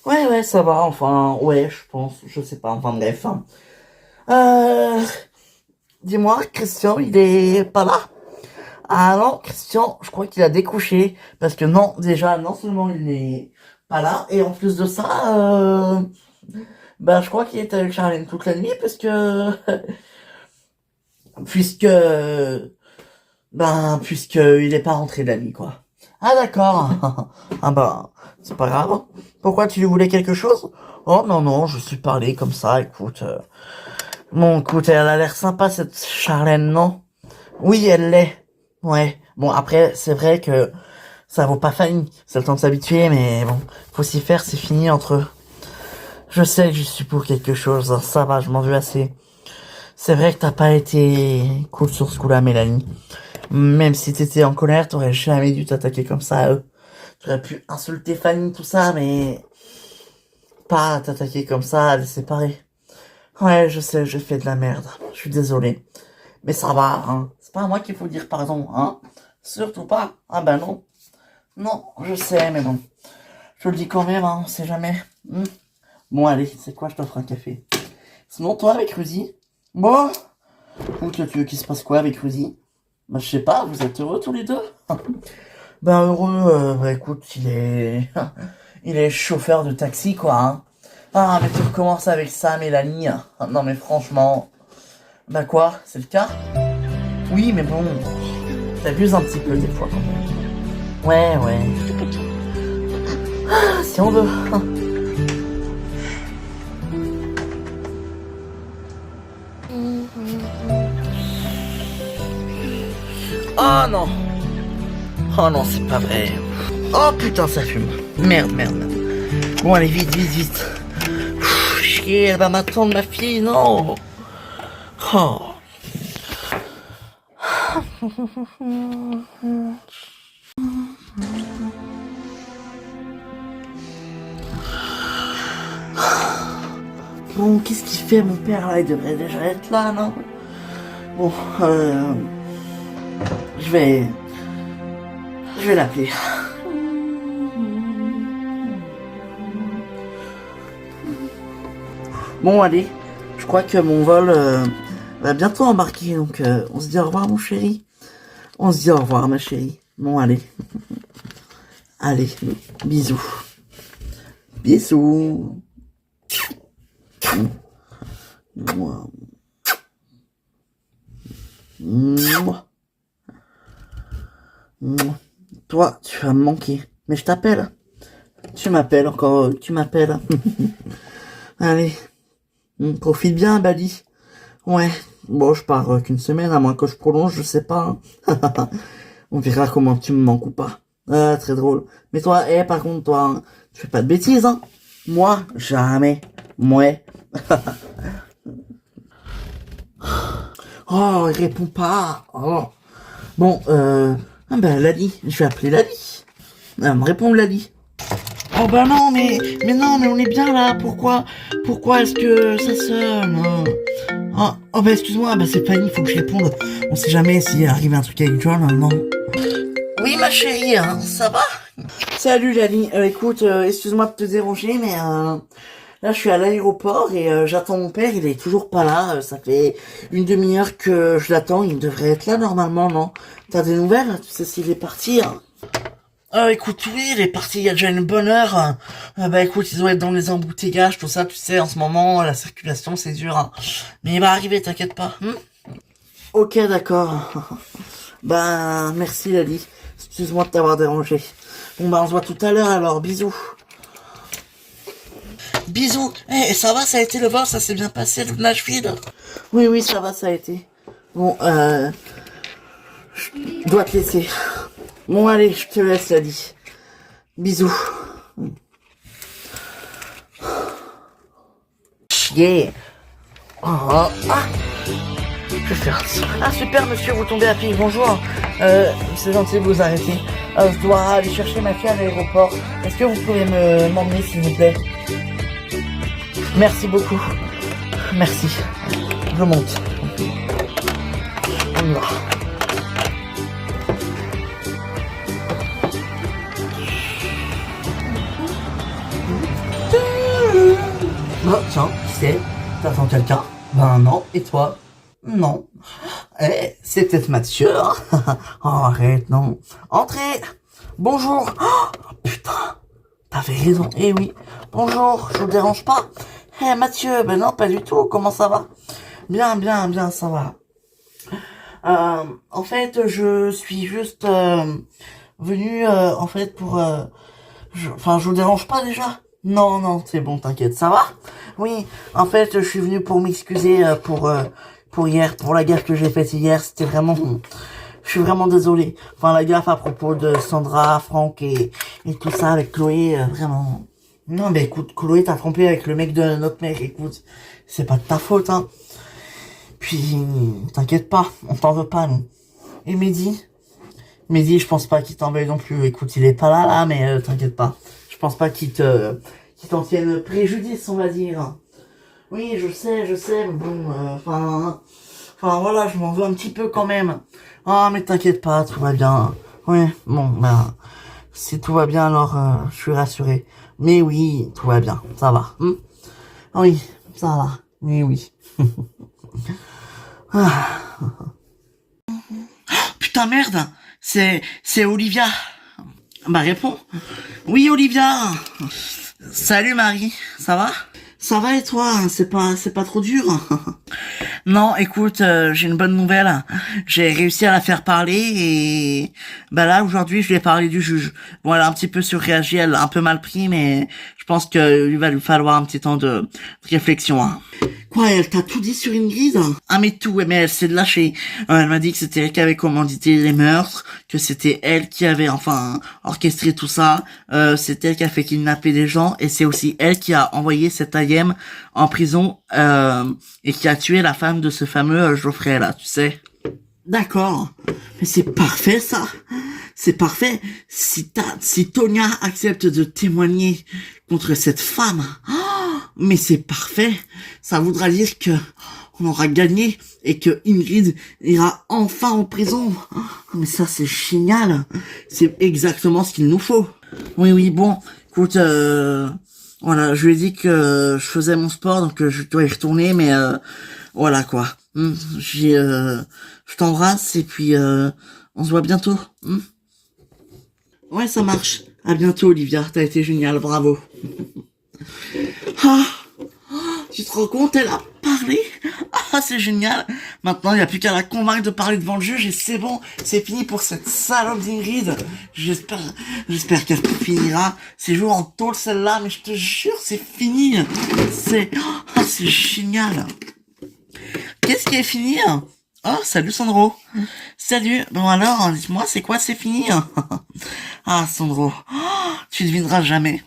Ouais, ça va, enfin, ouais, je pense, je sais pas, enfin bref. Dis-moi, Christian, il est pas là? Ah non, Christian, je crois qu'il a découché, parce que non, déjà, non seulement il n'est pas là, et en plus de ça, bah je crois qu'il était avec Charlène toute la nuit, parce que, puisque il est pas rentré de la nuit, quoi. Ah d'accord. Ah bah, c'est pas grave. Pourquoi tu lui voulais quelque chose? Oh non, je suis parlé comme ça, écoute. Bon, écoute, elle a l'air sympa cette Charlène, non? Oui, elle l'est. Ouais. Bon, après, c'est vrai que ça vaut pas failli. C'est le temps de s'habituer, mais bon, faut s'y faire, c'est fini entre eux. Je sais que je suis pour quelque chose, hein, ça va, je m'en veux assez. C'est vrai que t'as pas été cool sur ce coup-là, Mélanie. Même si t'étais en colère, t'aurais jamais dû t'attaquer comme ça à eux. T'aurais pu insulter Fanny, tout ça, mais pas t'attaquer comme ça, à les séparer. Ouais, je sais, j'ai fait de la merde. Je suis désolé. Mais ça va, hein. C'est pas à moi qu'il faut dire pardon, hein. Surtout pas. Ah ben non. Non, je sais, mais bon. Je le dis quand même, hein, on sait jamais. Bon, allez, c'est quoi, je t'offre un café. Sinon, toi, avec Ruzy? Bon. Écoute, tu veux qu'il se passe quoi avec Ruzy? Bah, je sais pas, vous êtes heureux tous les deux? Ben, heureux, bah écoute, il est chauffeur de taxi, quoi, hein. Ah, mais tu recommences avec ça, Mélanie. Non, mais franchement. Bah quoi, c'est le cas? Oui, mais bon, t'abuses un petit peu des fois, quand même. Ouais. Ah, si on veut. Oh non. Oh non, c'est pas vrai. Oh putain, ça fume. Merde. Bon, allez, vite. Chier, elle va m'attendre, ma fille, non. Oh. Bon, qu'est-ce qu'il fait, mon père, là? Il devrait déjà être là, non? Bon, je vais l'appeler. Bon, allez, je crois que mon vol va bientôt embarquer, donc on se dit au revoir, mon chéri. On se dit au revoir, ma chérie. Bon, allez. Allez, bisous. Bisous. Mouah. Mouah. Mouah. Toi, tu vas me manquer. Mais je t'appelle. Tu m'appelles encore, tu m'appelles. Allez. Profite bien, Bali. Ouais. Bon, je pars qu'une semaine, à moins que je prolonge, je sais pas. On verra comment tu me manques ou pas. Ah, très drôle. Mais toi, par contre, toi, hein, tu fais pas de bêtises, hein. Moi, jamais. Mouais. Oh, il répond pas. Oh. Bon, ah ben, Lali. Je vais appeler Lali. Elle me répond, Lali. Oh bah non, mais non, mais on est bien là. Pourquoi est-ce que ça sonne? Oh bah excuse-moi, bah c'est Fanny, faut que je réponde. On sait jamais s'il arrive un truc avec John, non. Oui, ma chérie, hein, ça va? Salut Lali, écoute, excuse-moi de te déranger, mais là je suis à l'aéroport et j'attends mon père, il est toujours pas là, ça fait une demi-heure que je l'attends, il devrait être là normalement, non? T'as des nouvelles? Tu sais s'il est parti, hein? Écoute, oui, il est parti il y a déjà une bonne heure. Bah écoute, ils doivent être dans les embouteillages, tout ça, tu sais, en ce moment, la circulation, c'est dur, hein. Mais il va arriver, t'inquiète pas. Ok, d'accord. Bah, merci Lali. Excuse-moi de t'avoir dérangé. Bon bah on se voit tout à l'heure alors, bisous. Bisous. Ça va, ça a été le vol, ça s'est bien passé, le Nashville? Oui, ça va, ça a été. Bon, je dois te laisser. Bon allez, je te laisse Lali. Bisous. Yeah. Ah. Je vais faire ça. Ah super monsieur, vous tombez à pied, bonjour. C'est gentil de vous arrêter. Je dois aller chercher ma fille à l'aéroport. Est-ce que vous pouvez m'emmener s'il vous plaît? Merci beaucoup. Merci. Je monte. On y va. Oh, tiens, qui c'est? T'attends quelqu'un? Ben non, et toi? Non. C'est peut-être Mathieu. Hein. Oh, arrête, non. Entrez. Bonjour. Oh, putain. T'avais raison. Eh oui. Bonjour, je vous dérange pas? Mathieu, ben non, pas du tout. Comment ça va? Bien, ça va. En fait, je suis juste venu, en fait, pour... je vous dérange pas déjà? Non, c'est bon, t'inquiète, ça va? Oui, en fait, je suis venu pour m'excuser pour hier, pour la gaffe que j'ai faite hier. C'était vraiment... Je suis vraiment désolé. Enfin, la gaffe à propos de Sandra, Franck et tout ça avec Chloé, vraiment... Non, mais écoute, Chloé t'a trompé avec le mec de notre mec, écoute. C'est pas de ta faute, hein. Puis, t'inquiète pas, on t'en veut pas, nous. Et Mehdi, je pense pas qu'il t'en veuille non plus. Écoute, il est pas là, mais t'inquiète pas. Je pense pas qu'il t'en tienne préjudice, on va dire. Oui, je sais, mais bon, enfin, voilà, je m'en veux un petit peu quand même. Ah, mais t'inquiète pas, tout va bien. Oui, bon, ben, si tout va bien, alors, je suis rassuré. Mais oui, tout va bien, ça va. Oui, ça va. Oui. Ah. Putain, merde, c'est Olivia. Bah, réponds. Oui, Olivia. Salut, Marie. Ça va? Ça va et toi? C'est pas trop dur? Non, écoute, j'ai une bonne nouvelle. J'ai réussi à la faire parler et bah là aujourd'hui je lui ai parlé du juge. Bon, elle a un petit peu surréagi, elle a un peu mal pris, mais je pense qu'il va lui falloir un petit temps de réflexion. Hein. Quoi, elle t'a tout dit sur Ingrid? Ah mais tout, mais elle s'est lâchée. Elle m'a dit que c'était elle qui avait commandité les meurtres, que c'était elle qui avait enfin orchestré tout ça, c'est elle qui a fait kidnapper des gens et c'est aussi elle qui a envoyé cet Ayem en prison et qui a tué la femme de ce fameux Geoffrey là, tu sais. D'accord, mais c'est parfait ça. C'est parfait. Si Tonya accepte de témoigner contre cette femme, mais c'est parfait. Ça voudra dire que on aura gagné et que Ingrid ira enfin en prison. Mais ça c'est génial. C'est exactement ce qu'il nous faut. Oui, bon, écoute, voilà, je lui ai dit que je faisais mon sport, donc je dois y retourner, mais voilà quoi. Je t'embrasse et puis on se voit bientôt. Ouais, ça marche. À bientôt, Olivia. T'as été génial, bravo. Ah, tu te rends compte, elle a parlé. Ah, c'est génial. Maintenant, il n'y a plus qu'à la convaincre de parler devant le juge et c'est bon. C'est fini pour cette salope d'Ingrid. J'espère qu'elle finira ses jours en tôle, celle-là, mais je te jure, c'est fini. C'est génial. Qu'est-ce qui est fini? Oh, salut Sandro. Salut. Bon alors, dis-moi, c'est quoi, c'est fini? Ah, Sandro. Oh, tu devineras jamais.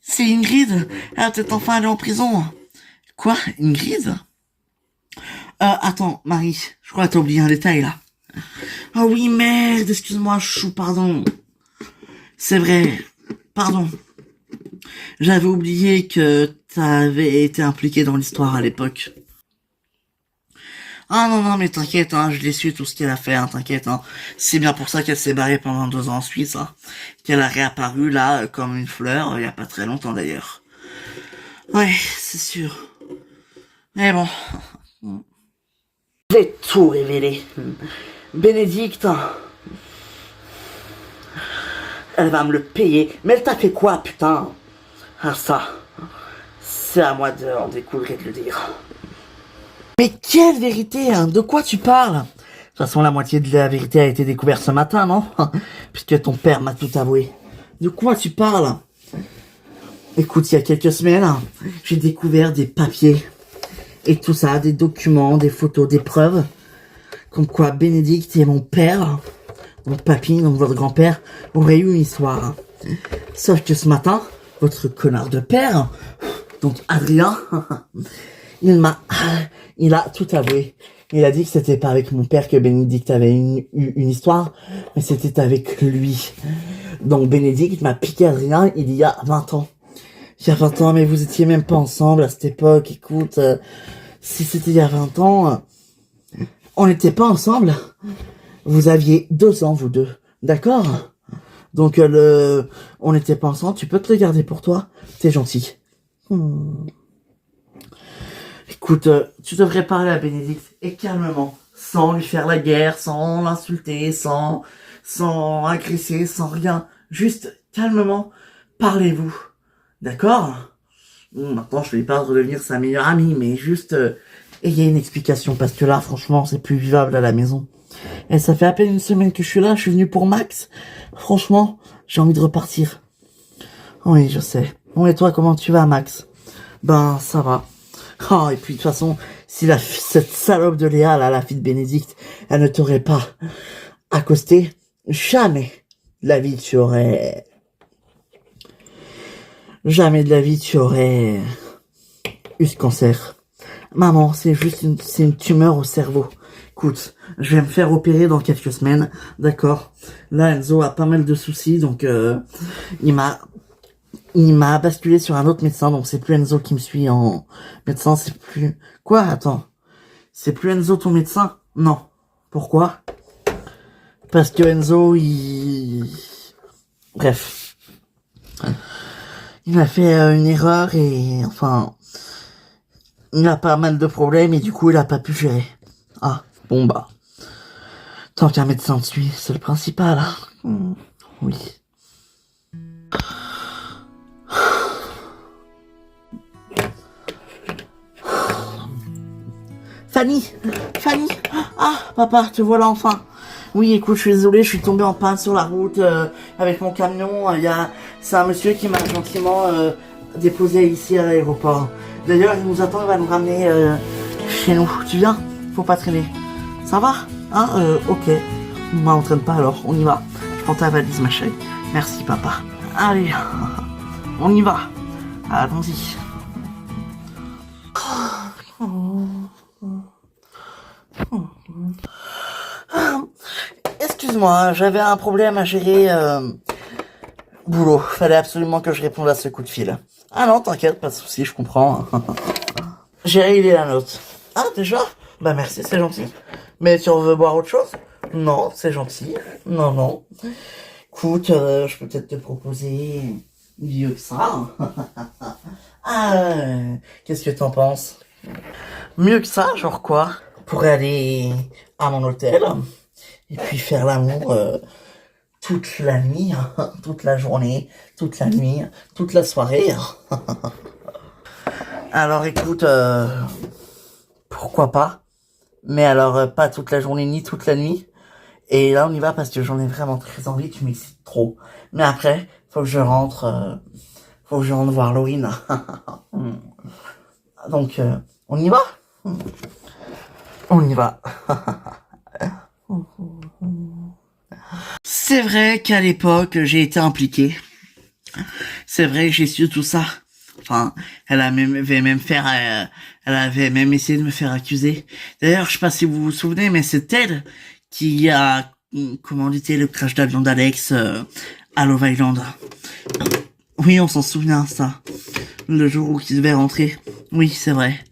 C'est Ingrid. Elle va peut-être enfin aller en prison. Quoi, Ingrid? Attends, Marie, je crois que t'as oublié un détail, là. Ah oui, merde, excuse-moi, chou, pardon. C'est vrai, pardon. J'avais oublié que t'avais été impliqué dans l'histoire à l'époque. Ah non, non, mais t'inquiète, hein, je l'ai su tout ce qu'elle a fait, hein, t'inquiète, hein. C'est bien pour ça qu'elle s'est barrée pendant 2 ans en Suisse, hein. Qu'elle a réapparu, là, comme une fleur, il y a pas très longtemps, d'ailleurs. Ouais, c'est sûr. Mais bon. Je vais tout révéler. Bénédicte, elle va me le payer. Mais elle t'a fait quoi, putain? Ah ça, c'est à moi d'en découdre et de le dire. Mais quelle vérité, hein? De quoi tu parles? De toute façon, la moitié de la vérité a été découverte ce matin, non? Puisque ton père m'a tout avoué. De quoi tu parles? Écoute, il y a quelques semaines, j'ai découvert des papiers. Et tout ça, des documents, des photos, des preuves. Comme quoi Bénédicte et mon père, mon papy, donc votre grand-père, auraient eu une histoire. Sauf que ce matin, votre connard de père, donc Adrien, il a tout avoué. Il a dit que c'était pas avec mon père que Bénédicte avait eu une histoire, mais c'était avec lui. Donc Bénédicte m'a piqué Adrien il y a 20 ans. Il y a 20 ans, mais vous étiez même pas ensemble à cette époque. Écoute, si c'était il y a 20 ans, on n'était pas ensemble. Vous aviez 2 ans, vous deux. D'accord? Donc, on n'était pas ensemble. Tu peux te le garder pour toi. C'est gentil. Écoute, tu devrais parler à Bénédicte et calmement. Sans lui faire la guerre, sans l'insulter, sans agresser, sans rien. Juste calmement, parlez-vous. D'accord? Maintenant, je vais pas redevenir sa meilleure amie, mais juste ayez une explication, parce que là, franchement, c'est plus vivable à la maison. Et ça fait à peine 1 semaine que je suis là, je suis venu pour Max. Franchement, j'ai envie de repartir. Oui, je sais. Bon, et toi, comment tu vas, Max? Ben, ça va. Oh, et puis, de toute façon, si cette salope de Léa, là, la fille de Bénédicte, elle ne t'aurait pas accosté, jamais de la vie tu aurais... Jamais de la vie tu aurais eu ce cancer. Maman, c'est une tumeur au cerveau. Écoute, je vais me faire opérer dans quelques semaines, d'accord? Là, Enzo a pas mal de soucis, donc il m'a basculé sur un autre médecin, donc c'est plus Enzo qui me suit en médecin, c'est plus... Quoi? Attends. C'est plus Enzo ton médecin? Non. Pourquoi? Parce que Enzo, bref. Il a fait une erreur et, enfin... Il a pas mal de problèmes et du coup, il a pas pu gérer. Ah, bon bah... Tant qu'un médecin te suit, c'est le principal, hein. Oui. Fanny! Fanny! Ah, papa, te voilà enfin. Oui, écoute, je suis désolé, je suis tombé en panne sur la route avec mon camion. C'est un monsieur qui m'a gentiment déposé ici à l'aéroport. D'ailleurs, il nous attend, il va nous ramener chez nous. Tu viens? Faut pas traîner. Ça va? Hein? Ok. Bah, on traîne pas alors, on y va. Je prends ta valise, ma chérie. Merci, papa. Allez, on y va. Allons-y. Excuse-moi, j'avais un problème à gérer. Boulot, fallait absolument que je réponde à ce coup de fil. Ah non, t'inquiète, pas de soucis, je comprends. J'ai réglé la note. Ah, déjà? Bah merci, c'est gentil. Mais tu veux boire autre chose? Non, c'est gentil. Non, non. Écoute, je peux peut-être te proposer mieux que ça. Ah, qu'est-ce que t'en penses? Mieux que ça, genre quoi? pour aller à mon hôtel et puis faire l'amour toute la nuit, toute la journée, toute la nuit, toute la soirée. Alors écoute, pourquoi pas, mais alors pas toute la journée ni toute la nuit. Et là on y va parce que j'en ai vraiment très envie, tu m'excites trop. Mais après, faut que je rentre voir Halloween. Donc on y va? On y va. C'est vrai qu'à l'époque, j'ai été impliqué. C'est vrai que j'ai su tout ça. Enfin, elle avait même essayé de me faire accuser. D'ailleurs, je sais pas si vous vous souvenez, mais c'est elle qui a commandité le crash d'avion d'Alex à Love Island. Oui, on s'en souvient, ça. Le jour où il devait rentrer. Oui, c'est vrai.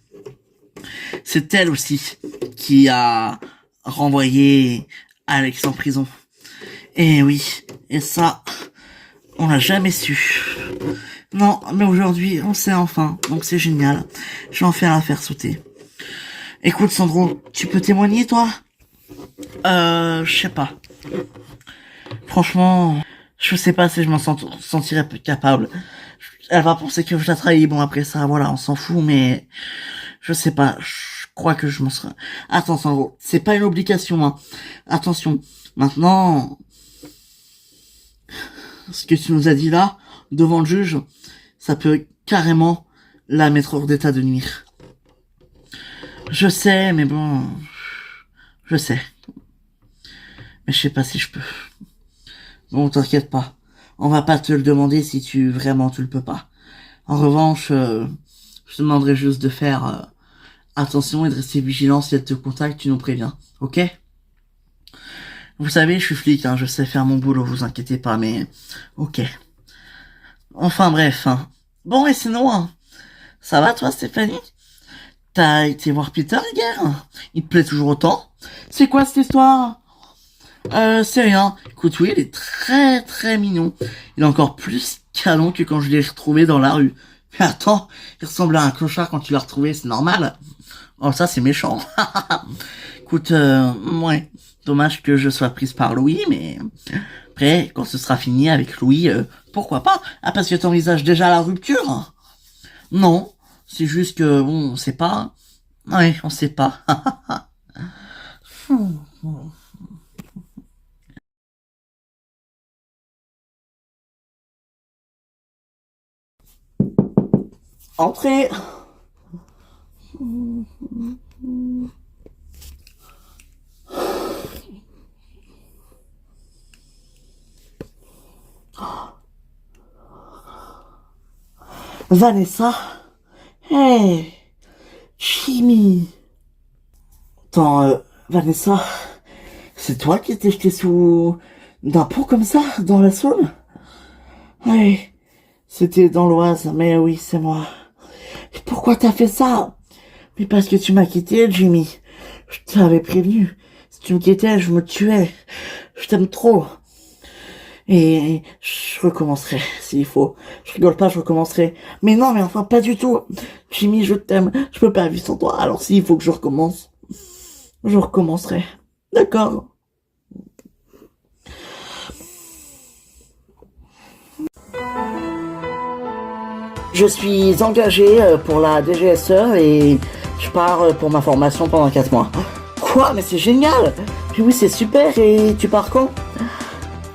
C'est elle aussi qui a renvoyé Alex en prison. Et oui, et ça, on l'a jamais su. Non, mais aujourd'hui, on sait enfin, donc c'est génial. Je vais en faire la faire sauter. Écoute, Sandro, tu peux témoigner, toi? Je sais pas. Franchement, je sais pas si je m'en sentirais capable. Elle va penser que je la trahis, bon après ça, voilà, on s'en fout, mais je sais pas, je crois que je m'en serais... Attends, Sandro, c'est pas une obligation, hein. Attention, maintenant... Ce que tu nous as dit là, devant le juge, ça peut carrément la mettre hors d'état de nuire. Je sais, mais bon... Je sais. Mais je sais pas si je peux. Bon, t'inquiète pas. On va pas te le demander si tu le peux pas. En revanche, je te demanderai juste de faire attention et de rester vigilant. Si elle te contacte, tu nous préviens. Ok? Vous savez, je suis flic, hein, je sais faire mon boulot, vous inquiétez pas, mais... Ok. Enfin bref. Hein. Bon, et sinon, hein, ça va toi, Stéphanie? T'as été voir Peter hier? Il te plaît toujours autant? C'est quoi cette histoire? C'est rien. Écoute, oui, il est très très mignon. Il est encore plus canon que quand je l'ai retrouvé dans la rue. Mais attends, il ressemble à un clochard quand tu l'as retrouvé, c'est normal? Oh, ça, c'est méchant. Écoute, ouais. Dommage que je sois prise par Louis, mais après, quand ce sera fini avec Louis, pourquoi pas? Ah, parce que t'envisages déjà la rupture? Non, c'est juste que, bon, on sait pas. Ouais, on sait pas. Entrez. Vanessa? Hey, Jimmy. Attends, Vanessa, c'est toi qui t'es jeté sous d'un pont comme ça, dans la Saône? Ouais, c'était dans l'Oise, mais oui, c'est moi. Et pourquoi t'as fait ça? Mais parce que tu m'as quitté, Jimmy. Je t'avais prévenu. Si tu me quittais, je me tuais. Je t'aime trop. Et je recommencerai, s'il faut. Je rigole pas, je recommencerai. Mais non, mais enfin, pas du tout. Jimmy, je t'aime. Je peux pas vivre sans toi. Alors s'il faut que je recommence, je recommencerai. D'accord? Je suis engagé pour la DGSE et je pars pour ma formation pendant 4 mois. Quoi? Mais c'est génial! Puis oui, c'est super. Et tu pars quand?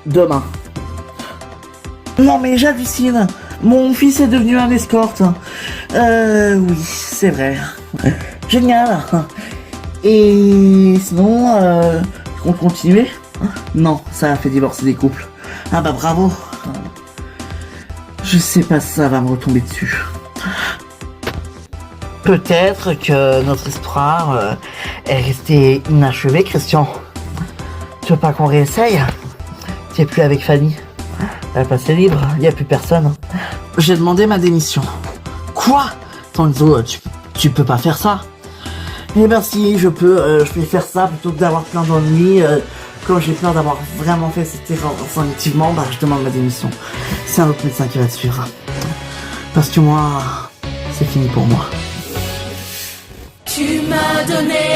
Demain. Non mais j'hallucine. Mon fils est devenu un escorte. Oui, c'est vrai. Génial. Et sinon, on continuait? Non, ça a fait divorcer des couples. Ah bah bravo. Je sais pas si ça va me retomber dessus. Peut-être que notre histoire est restée inachevée, Christian. Tu veux pas qu'on réessaye? T'es plus avec Fanny. Elle est passée libre, y a plus personne. J'ai demandé ma démission. Quoi? Tanzo, tu peux pas faire ça. Eh ben si, je peux faire ça plutôt que d'avoir plein d'ennuis. Quand j'ai peur d'avoir vraiment fait cette erreur instinctivement, bah je demande ma démission. C'est un autre médecin qui va te suivre. Parce que moi, c'est fini pour moi. Tu m'as donné